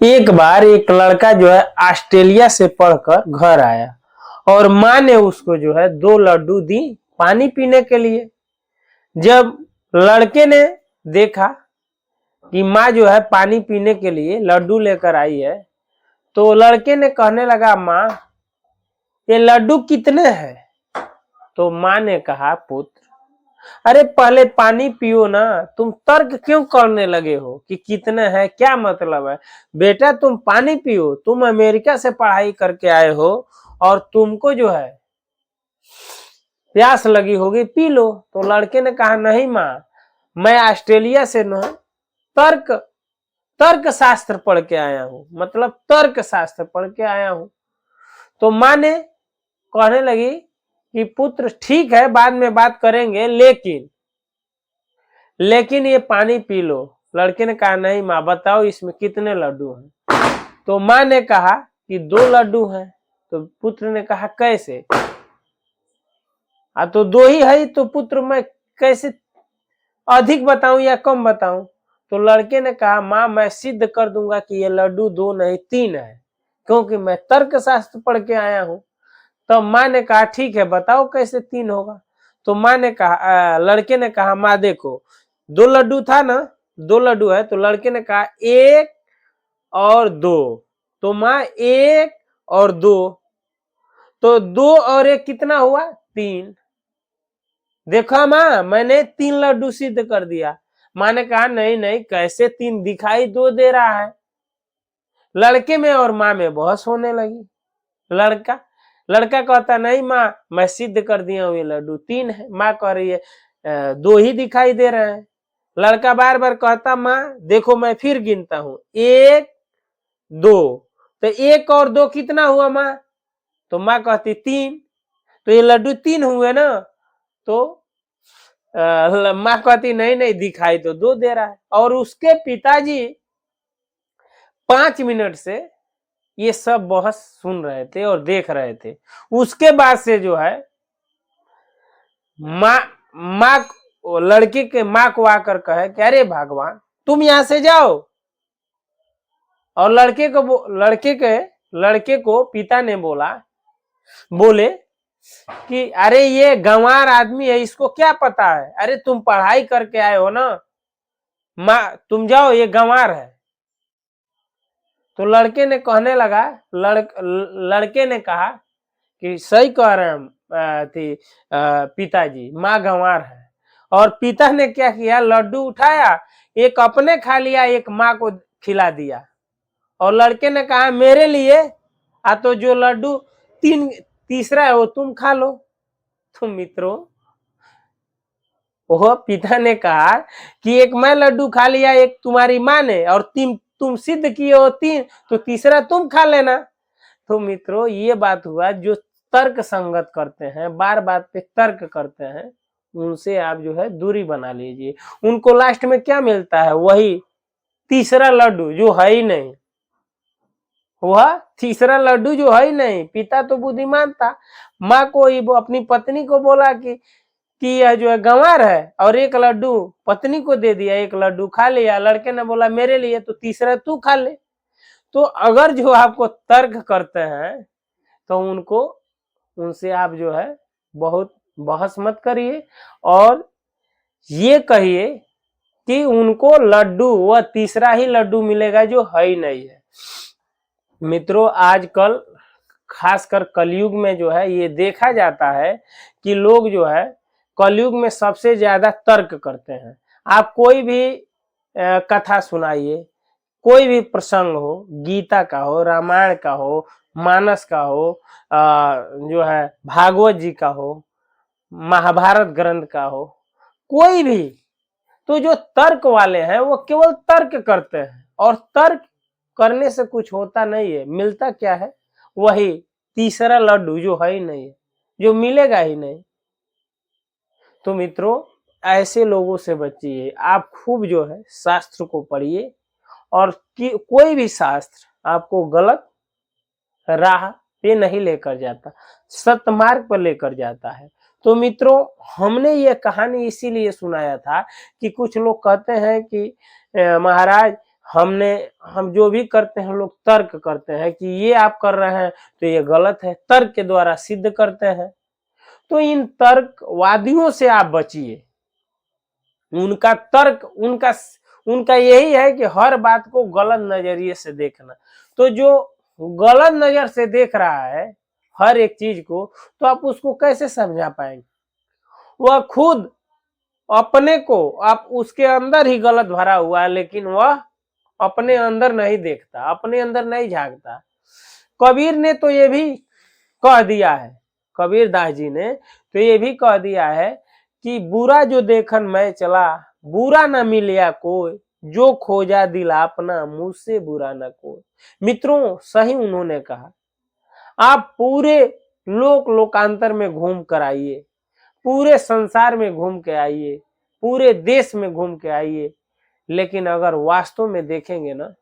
एक बार एक लड़का जो है ऑस्ट्रेलिया से पढ़कर घर आया और माँ ने उसको जो है 2 लड्डू दी पानी पीने के लिए। जब लड़के ने देखा कि माँ जो है पानी पीने के लिए लड्डू लेकर आई है, तो लड़के ने कहने लगा, माँ ये लड्डू कितने हैं? तो माँ ने कहा, पुत्र अरे पहले पानी पियो ना, तुम तर्क क्यों करने लगे हो कि कितने हैं, क्या मतलब है? बेटा तुम पानी पियो, तुम अमेरिका से पढ़ाई करके आए हो और तुमको जो है प्यास लगी होगी, पी लो। तो लड़के ने कहा, नहीं माँ, मैं ऑस्ट्रेलिया से न तर्क तर्क शास्त्र पढ़ के आया हूं, मतलब तर्क शास्त्र पढ़ के आया हूं। तो माँ ने कहने लगी कि पुत्र ठीक है, बाद में बात करेंगे, लेकिन ये पानी पी लो। लड़के ने कहा, नहीं माँ, बताओ इसमें कितने लड्डू हैं? तो माँ ने कहा कि 2 लड्डू हैं। तो पुत्र ने कहा, कैसे? तो 2 ही है, तो पुत्र मैं कैसे अधिक बताऊं या कम बताऊं? तो लड़के ने कहा, माँ मैं सिद्ध कर दूंगा कि ये लड्डू 2 नहीं 3 है, क्योंकि मैं तर्क शास्त्र पढ़ के आया हूं। तो माँ ने कहा, ठीक है, बताओ कैसे 3 होगा? तो माँ ने कहा, लड़के ने कहा, माँ देखो 2 लड्डू था ना, 2 लड्डू है। तो लड़के ने कहा 1 और 2। तो माँ 1 और 2, तो 2 और 1 कितना हुआ? 3। देखा माँ, मैंने 3 लड्डू सिद्ध कर दिया। माँ ने कहा, नहीं नहीं, कैसे 3? दिखाई 2 दे रहा है। लड़के में और माँ में बहस होने लगी। लड़का कहता, नहीं माँ, मैं सिद्ध कर दिया हूं, ये लड्डू 3 है। माँ कह रही है 2 ही दिखाई दे रहे हैं। लड़का बार बार कहता, माँ देखो मैं फिर गिनता हूं, 1 2। तो 1 और 2 कितना हुआ माँ? तो माँ कहती 3। तो ये लड्डू 3 हुए ना? तो माँ कहती, नहीं नहीं, दिखाई तो 2 दे रहा है। और उसके पिताजी 5 मिनट से ये सब बहस सुन रहे थे और देख रहे थे। उसके बाद से जो है माँ लड़के के माँ को आकर कहे कि अरे भगवान, तुम यहां से जाओ। और लड़के को पिता ने बोले कि अरे ये गंवार आदमी है, इसको क्या पता है? अरे तुम पढ़ाई करके आए हो ना, माँ तुम जाओ, ये गंवार है। तो लड़के ने कहने लगा, लड़के ने कहा कि सही कह रहे हैं पिताजी, माँ गंवार है। और पिता ने क्या किया, लड्डू उठाया, एक अपने खा लिया, एक माँ को खिला दिया। और लड़के ने कहा, मेरे लिए तो जो लड्डू तीसरा है वो तुम खा लो। तो मित्रों, वह पिता ने कहा कि एक मैं लड्डू खा लिया, एक तुम्हारी माँ ने, और तुम सिद्ध किए हो 3, तो तीसरा तुम खा लेना। तो मित्रों, ये बात हुआ, जो तर्क संगत करते हैं, बार बात पे तर्क करते हैं, उनसे आप जो है दूरी बना लीजिए। उनको लास्ट में क्या मिलता है? वही तीसरा लड्डू जो है ही नहीं। वह तीसरा लड्डू जो है ही नहीं। पिता तो बुद्धिमान था, माँ को ही, वो अपनी पत्नी को बोला कि यह जो है गंवार है, और एक लड्डू पत्नी को दे दिया, एक लड्डू खा लिया। लड़के ने बोला मेरे लिए, तो तीसरा तू खा ले। तो अगर जो आपको तर्क करते हैं, तो उनसे आप जो है बहुत बहस मत करिए, और ये कहिए कि उनको लड्डू, वह तीसरा ही लड्डू मिलेगा जो है ही नहीं है। मित्रों, आजकल खासकर कलयुग में जो है ये देखा जाता है कि लोग जो है कलयुग में सबसे ज्यादा तर्क करते हैं। आप कोई भी कथा सुनाइए, कोई भी प्रसंग हो, गीता का हो, रामायण का हो, मानस का हो, जो है भागवत जी का हो, महाभारत ग्रंथ का हो, कोई भी, तो जो तर्क वाले हैं वो केवल तर्क करते हैं, और तर्क करने से कुछ होता नहीं है। मिलता क्या है? वही तीसरा लड्डू जो है ही नहीं है, जो मिलेगा ही नहीं। तो मित्रों, ऐसे लोगों से बचिए। आप खूब जो है शास्त्र को पढ़िए, और कोई भी शास्त्र आपको गलत राह पे नहीं लेकर जाता, सत्मार्ग पर लेकर जाता है। तो मित्रों, हमने ये कहानी इसीलिए सुनाया था कि कुछ लोग कहते हैं कि महाराज हम जो भी करते हैं लोग तर्क करते हैं कि ये आप कर रहे हैं तो ये गलत है, तर्क के द्वारा सिद्ध करते हैं। तो इन तर्कवादियों से आप बचिए। उनका तर्क उनका यही है कि हर बात को गलत नजरिए से देखना। तो जो गलत नजर से देख रहा है हर एक चीज को, तो आप उसको कैसे समझा पाएंगे? वह खुद अपने को, आप उसके अंदर ही गलत भरा हुआ है, लेकिन वह अपने अंदर नहीं देखता, अपने अंदर नहीं झांकता। कबीर ने तो ये भी कह दिया है, कबीर दास जी ने तो ये भी कह दिया है कि बुरा जो देखन मैं चला, बुरा न मिलिया कोई, जो खोजा दिल अपना, मुझसे बुरा न कोई। मित्रों, सही उन्होंने कहा। आप पूरे लोकांतर में घूम कर आइए, पूरे संसार में घूम के आइए, पूरे देश में घूम के आइए, लेकिन अगर वास्तव में देखेंगे ना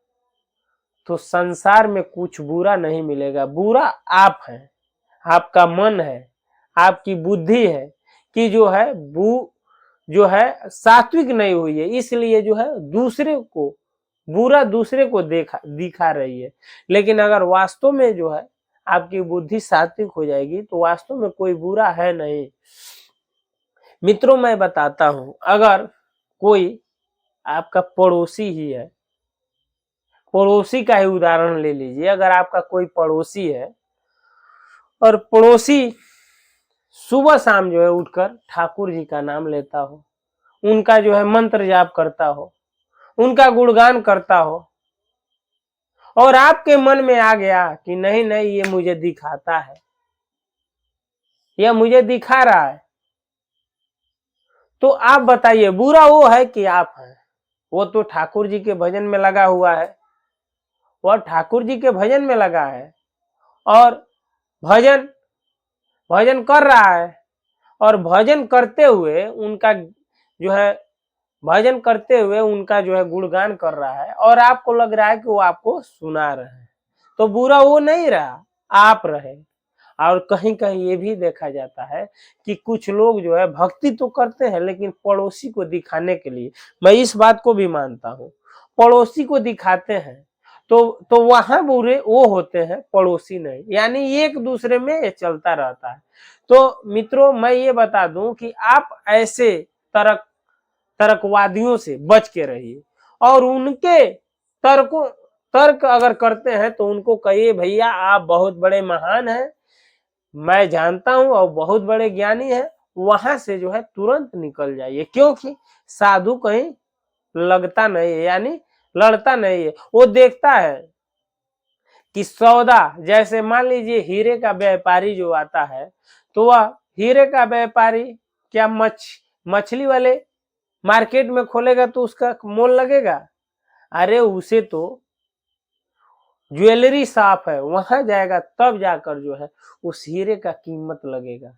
तो संसार में कुछ बुरा नहीं मिलेगा। बुरा आप हैं, आपका मन है, आपकी बुद्धि है कि जो है सात्विक नहीं हुई है, इसलिए जो है दूसरे को बुरा दूसरे को दिखा रही है। लेकिन अगर वास्तव में जो है आपकी बुद्धि सात्विक हो जाएगी तो वास्तव में कोई बुरा है नहीं। मित्रों, मैं बताता हूं, अगर कोई आपका पड़ोसी ही है, पड़ोसी का ही उदाहरण ले लीजिए। अगर आपका कोई पड़ोसी है और पड़ोसी सुबह शाम जो है उठकर ठाकुर जी का नाम लेता हो, उनका जो है मंत्र जाप करता हो, उनका गुणगान करता हो, और आपके मन में आ गया कि नहीं नहीं ये मुझे दिखाता है, यह मुझे दिखा रहा है, तो आप बताइए बुरा वो है कि आप हैं? वो तो ठाकुर जी के भजन में लगा हुआ है, वह ठाकुर जी के भजन में लगा है और भजन भजन कर रहा है, और भजन करते हुए उनका जो है भजन करते हुए उनका जो है गुणगान कर रहा है, और आपको लग रहा है कि वो आपको सुना रहे हैं। तो बुरा वो नहीं रहा, आप रहे। और कहीं कहीं ये भी देखा जाता है कि कुछ लोग जो है भक्ति तो करते हैं लेकिन पड़ोसी को दिखाने के लिए, मैं इस बात को भी मानता हूँ, पड़ोसी को दिखाते हैं तो वहां बुरे वो होते हैं, पड़ोसी नहीं। यानी एक दूसरे में ये चलता रहता है। तो मित्रों, मैं ये बता दूं कि आप ऐसे तर्कवादियों से बच के रहिए, और उनके तर्क अगर करते हैं तो उनको कहिए भैया आप बहुत बड़े महान हैं, मैं जानता हूं और बहुत बड़े ज्ञानी हैं, वहां से जो है तुरंत निकल जाइए। क्योंकि साधु कहीं लगता नहीं है, यानी लड़ता नहीं है। वो देखता है कि सौदा, जैसे मान लीजिए हीरे का व्यापारी जो आता है, तो वह हीरे का व्यापारी क्या मछली वाले मार्केट में खोलेगा तो उसका मोल लगेगा? अरे उसे तो ज्वेलरी शॉप है, वहां जाएगा तब जाकर जो है उस हीरे का कीमत लगेगा।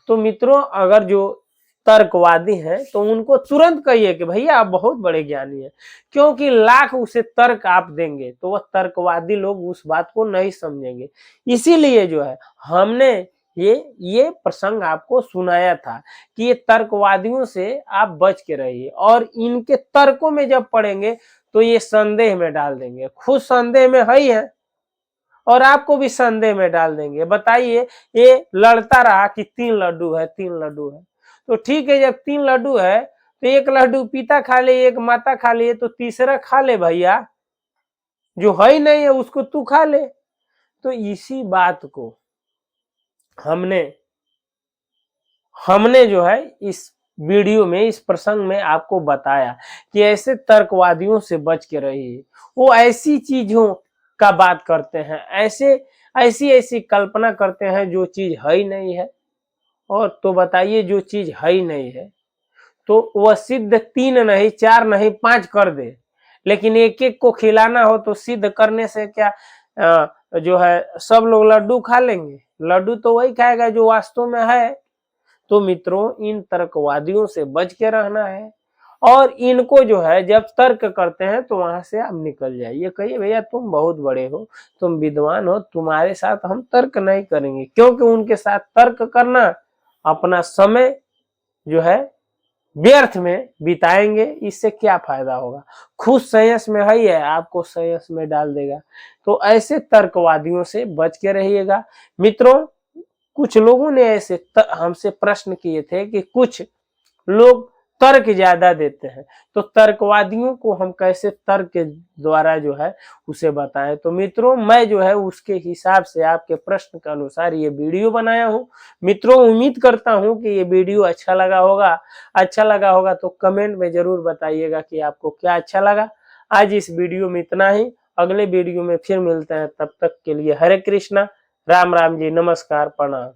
तो मित्रों, अगर जो तर्कवादी हैं तो उनको तुरंत कहिए कि भैया आप बहुत बड़े ज्ञानी हैं, क्योंकि लाख उसे तर्क आप देंगे तो वह तर्कवादी लोग उस बात को नहीं समझेंगे। इसीलिए जो है हमने ये प्रसंग आपको सुनाया था कि ये तर्कवादियों से आप बच के रहिए, और इनके तर्कों में जब पड़ेंगे तो ये संदेह में डाल देंगे, खुद संदेह में है ही है और आपको भी संदेह में डाल देंगे। बताइए, ये लड़ता रहा कि 3 लड्डू है, 3 लड्डू है, तो ठीक है, जब 3 लड्डू है तो एक लड्डू पिता खा ले, एक माता खा ले, तो तीसरा खा ले भैया, जो है ही नहीं है उसको तू खा ले। तो इसी बात को हमने जो है इस वीडियो में, इस प्रसंग में आपको बताया कि ऐसे तर्कवादियों से बच के रहिए। वो ऐसी चीजों का बात करते हैं, ऐसी कल्पना करते हैं जो चीज है ही नहीं है। और तो बताइए, जो चीज है ही नहीं है तो वह सिद्ध 3 नहीं, 4 नहीं, 5 कर दे, लेकिन एक एक को खिलाना हो तो सिद्ध करने से क्या जो है सब लोग लड्डू खा लेंगे? लड्डू तो वही खाएगा जो वास्तव में है। तो मित्रों, इन तर्कवादियों से बच के रहना है, और इनको जो है जब तर्क करते हैं तो वहां से आप निकल जाइए। कहिए भैया तुम बहुत बड़े हो, तुम विद्वान हो, तुम्हारे साथ हम तर्क नहीं करेंगे, क्योंकि उनके साथ तर्क करना अपना समय जो है व्यर्थ में बिताएंगे, इससे क्या फायदा होगा। खुद संयस में है आपको संयस में डाल देगा। तो ऐसे तर्कवादियों से बच के रहिएगा मित्रों। कुछ लोगों ने ऐसे हमसे प्रश्न किए थे कि कुछ लोग तर्क ज्यादा देते हैं, तो तर्कवादियों को हम कैसे तर्क के द्वारा जो है उसे बताएं। तो मित्रों मैं जो है उसके हिसाब से आपके प्रश्न के अनुसार ये वीडियो बनाया हूं। मित्रों उम्मीद करता हूं कि ये वीडियो अच्छा लगा होगा। अच्छा लगा होगा तो कमेंट में जरूर बताइएगा कि आपको क्या अच्छा लगा। आज इस वीडियो में इतना ही, अगले वीडियो में फिर मिलते हैं, तब तक के लिए हरे कृष्णा, राम राम जी, नमस्कार, प्रणाम।